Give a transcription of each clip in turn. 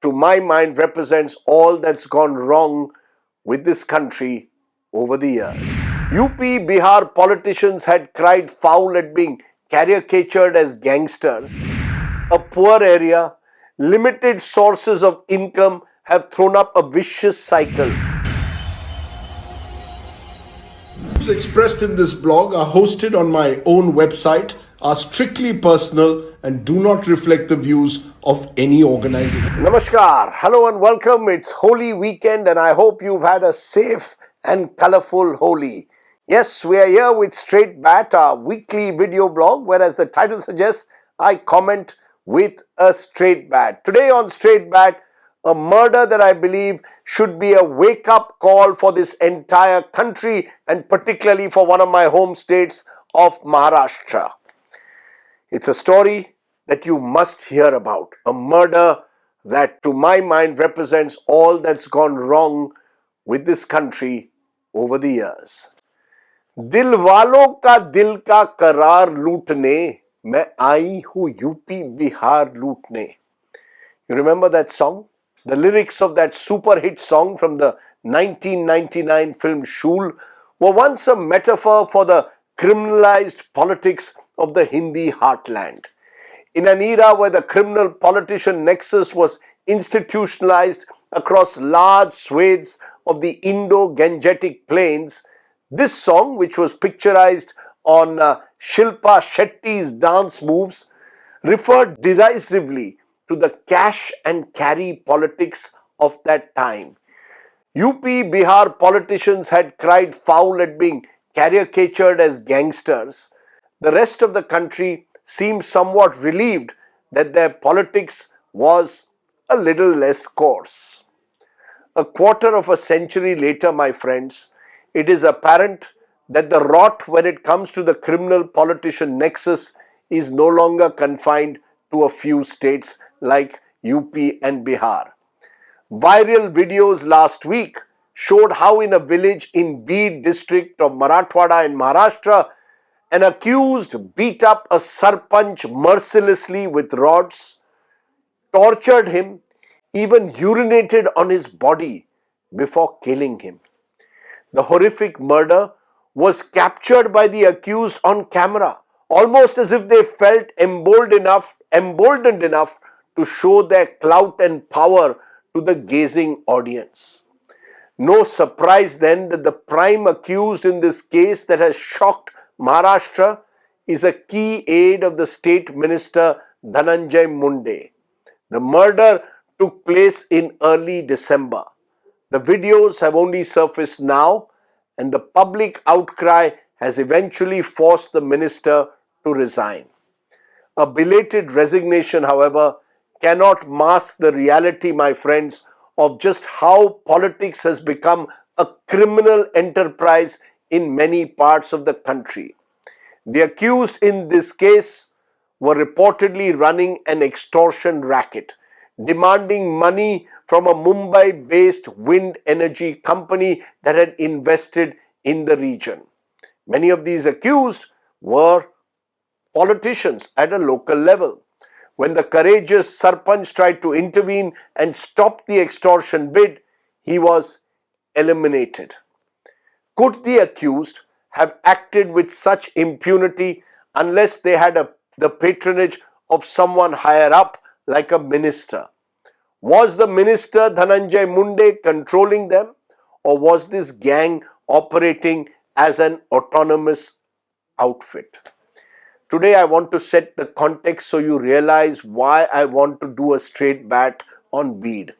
to my mind, represents all that's gone wrong with this country over the years. UP Bihar politicians had cried foul at being caricatured as gangsters. A poor area, limited sources of income have thrown up a vicious cycle. Views expressed in this blog are hosted on my own website, are strictly personal, and do not reflect the views of any organization. Namaskar, hello and welcome. It's Holi weekend and I hope you've had a safe and colorful Holi. Yes, we are here with Straight Bat, our weekly video blog, where, as the title suggests, I comment with a straight bat. Today on Straight Bat, a murder that I believe should be a wake-up call for this entire country and particularly for one of my home states of Maharashtra. It's a story that you must hear about, a murder that to my mind represents all that's gone wrong with this country over the years. दिल वालों का दिल का करार लूटने मैं आई हूँ UP Bihar लूटने. You remember that song? The lyrics of that super hit song from the 1999 film Shool were once a metaphor for the criminalized politics of the Hindi heartland. In an era where the criminal-politician nexus was institutionalized across large swathes of the Indo-Gangetic plains, this song, which was picturized on Shilpa Shetty's dance moves, referred derisively to the cash and carry politics of that time. UP Bihar politicians had cried foul at being caricatured as gangsters. The rest of the country seemed somewhat relieved that their politics was a little less coarse. A quarter of a century later, my friends, it is apparent that the rot when it comes to the criminal-politician nexus is no longer confined to a few states like UP and Bihar. Viral videos last week showed how in a village in Beed district of Marathwada in Maharashtra, an accused beat up a sarpanch mercilessly with rods, tortured him, even urinated on his body before killing him. The horrific murder was captured by the accused on camera, almost as if they felt emboldened enough to show their clout and power to the gazing audience. No surprise then that the prime accused in this case that has shocked Maharashtra is a key aide of the state minister Dhananjay Munde. The murder took place in early December. The videos have only surfaced now, and the public outcry has eventually forced the minister to resign. A belated resignation, however, cannot mask the reality, my friends, of just how politics has become a criminal enterprise in many parts of the country. The accused in this case were reportedly running an extortion racket, demanding money from a Mumbai-based wind energy company that had invested in the region. Many of these accused were politicians at a local level. When the courageous Sarpanch tried to intervene and stop the extortion bid, he was eliminated. Could the accused have acted with such impunity unless they had the patronage of someone higher up like a minister? Was the minister Dhananjay Munde controlling them, or was this gang operating as an autonomous outfit? Today I want to set the context so you realize why I want to do a straight bat on Beed.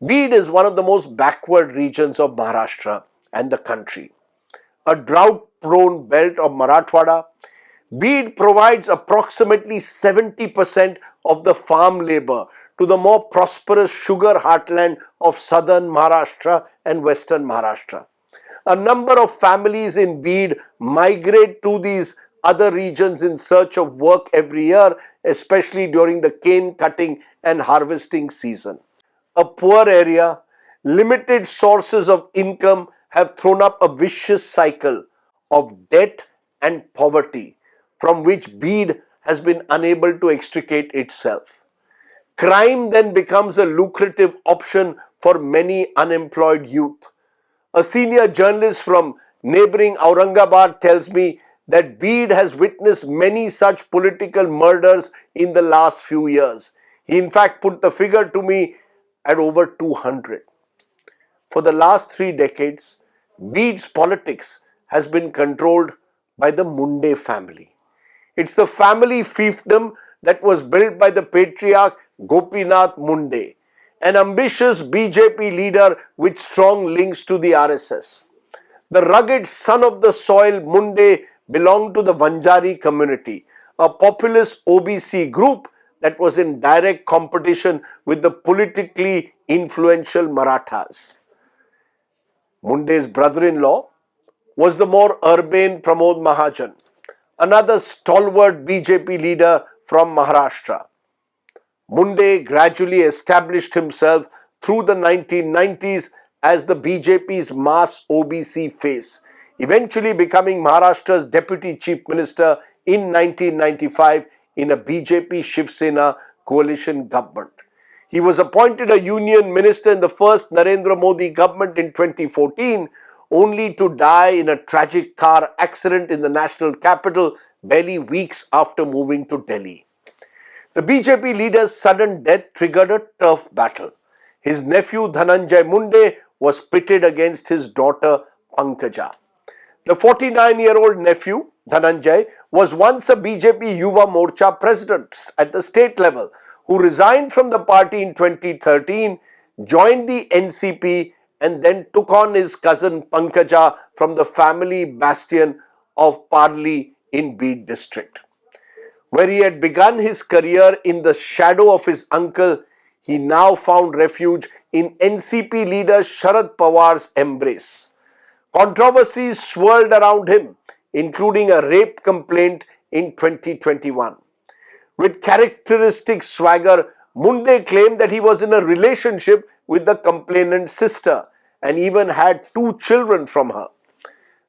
Beed is one of the most backward regions of Maharashtra and the country. A drought-prone belt of Marathwada, Beed provides approximately 70% of the farm labor to the more prosperous sugar heartland of southern Maharashtra and western Maharashtra. A number of families in Beed migrate to these other regions in search of work every year, especially during the cane cutting and harvesting season. A poor area, limited sources of income have thrown up a vicious cycle of debt and poverty from which Beed has been unable to extricate itself. crime then becomes a lucrative option for many unemployed youth. A senior journalist from neighboring Aurangabad tells me that Bede has witnessed many such political murders in the last few years. He in fact put the figure to me at over 200. For the last 3 decades, Bede's politics has been controlled by the Munde family. It's the family fiefdom that was built by the patriarch Gopinath Munde, an ambitious BJP leader with strong links to the RSS. The rugged son of the soil Munde belonged to the Vanjari community, a populous OBC group that was in direct competition with the politically influential Marathas. Munde's brother-in-law was the more urbane Pramod Mahajan, another stalwart BJP leader from Maharashtra. Munde gradually established himself through the 1990s as the BJP's mass OBC face, eventually becoming Maharashtra's deputy chief minister in 1995 in a BJP Shiv Sena coalition government. He was appointed a union minister in the first Narendra Modi government in 2014, only to die in a tragic car accident in the national capital barely weeks after moving to Delhi. The BJP leader's sudden death triggered a turf battle. His nephew Dhananjay Munde was pitted against his daughter Pankaja. The 49-year-old nephew, Dhananjay, was once a BJP Yuva Morcha president at the state level, who resigned from the party in 2013, joined the NCP, and then took on his cousin Pankaja from the family bastion of Parli in Bede district. Where he had begun his career in the shadow of his uncle, he now found refuge in NCP leader Sharad Pawar's embrace. Controversies swirled around him, including a rape complaint in 2021. With characteristic swagger, Munde claimed that he was in a relationship with the complainant's sister and even had 2 children from her.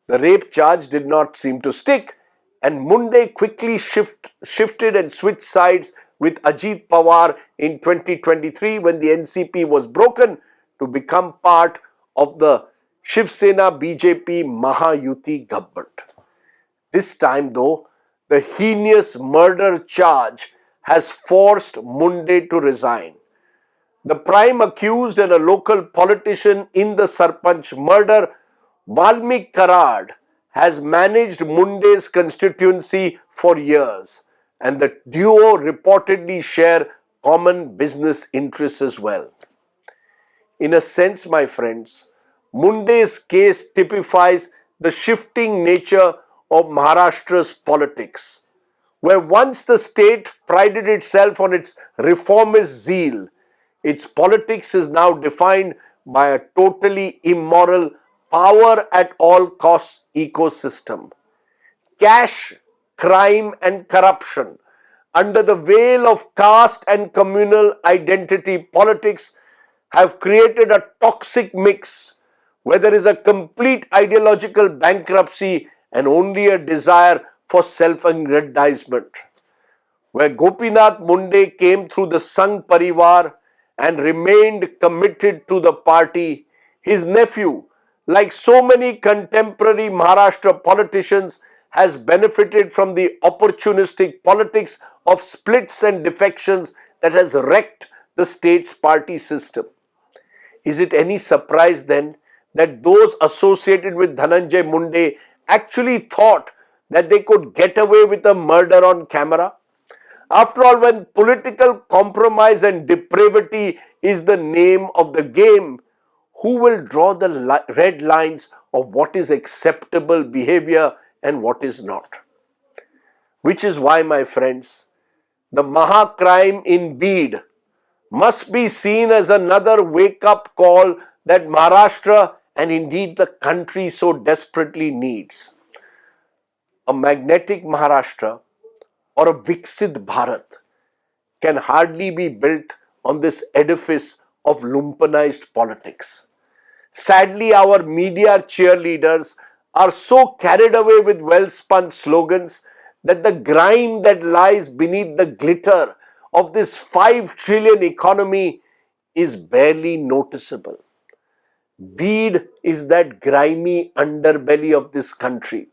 The rape charge did not seem to stick, and Munde quickly shifted and switched sides with Ajit Pawar in 2023 when the NCP was broken to become part of the Shiv Sena BJP Mahayuti government. This time though, the heinous murder charge has forced Munde to resign. The prime accused and a local politician in the Sarpanch murder, Valmik Karad, has managed Munde's constituency for years, and the duo reportedly share common business interests as well. In a sense, my friends, Munde's case typifies the shifting nature of Maharashtra's politics, where once the state prided itself on its reformist zeal, its politics is now defined by a totally immoral power at all costs ecosystem. Cash, crime and corruption under the veil of caste and communal identity politics have created a toxic mix where there is a complete ideological bankruptcy and only a desire for self-aggrandizement. Where Gopinath Munde came through the Sangh Parivar and remained committed to the party, his nephew, like so many contemporary Maharashtra politicians, has benefited from the opportunistic politics of splits and defections that has wrecked the state's party system. Is it any surprise then that those associated with Dhananjay Munde actually thought that they could get away with a murder on camera? After all, when political compromise and depravity is the name of the game, who will draw the red lines of what is acceptable behavior and what is not? Which is why, my friends, the Maha crime in Bede must be seen as another wake-up call that Maharashtra and indeed the country so desperately needs. A magnetic Maharashtra or a Viksit Bharat can hardly be built on this edifice of lumpenized politics. Sadly, our media cheerleaders are so carried away with well-spun slogans that the grime that lies beneath the glitter of this 5 trillion economy is barely noticeable. Bede is that grimy underbelly of this country,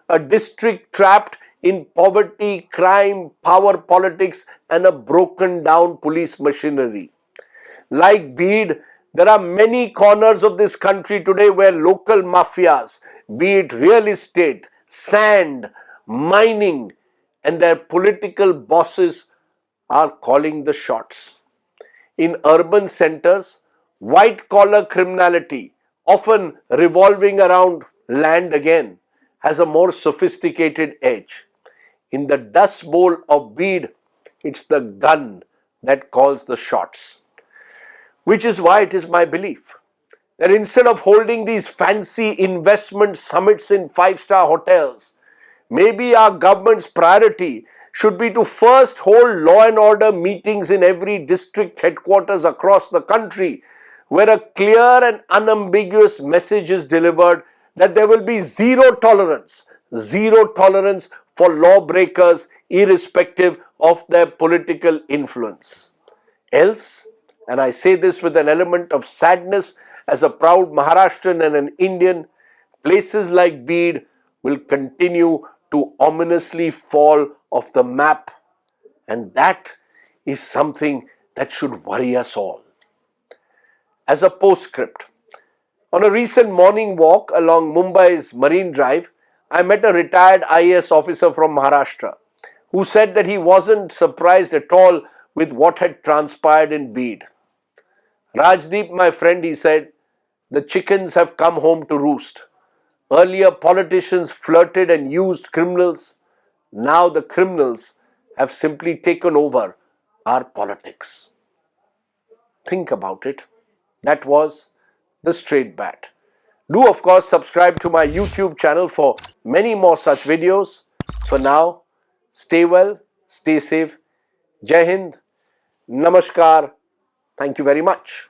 a district trapped in poverty, crime, power politics, and a broken down police machinery. Like Bede, there are many corners of this country today where local mafias, be it real estate, sand, mining, and their political bosses are calling the shots. In urban centers, white collar criminality, often revolving around land again, has a more sophisticated edge. In the dust bowl of Bede, it's the gun that calls the shots. Which is why it is my belief that instead of holding these fancy investment summits in five-star hotels, maybe our government's priority should be to first hold law and order meetings in every district headquarters across the country, where a clear and unambiguous message is delivered that there will be zero tolerance for lawbreakers irrespective of their political influence. Else, and I say this with an element of sadness as a proud Maharashtrian and an Indian, places like Bede will continue to ominously fall off the map, and that is something that should worry us all. As a postscript, on a recent morning walk along Mumbai's Marine Drive, I met a retired IAS officer from Maharashtra who said that he wasn't surprised at all with what had transpired in Bede. Rajdeep, my friend, he said, the chickens have come home to roost. Earlier, politicians flirted and used criminals. Now, the criminals have simply taken over our politics. Think about it. That was the straight bat. Do, of course, subscribe to my YouTube channel for many more such videos. For now, stay well, stay safe. Jai Hind, Namaskar. Thank you very much.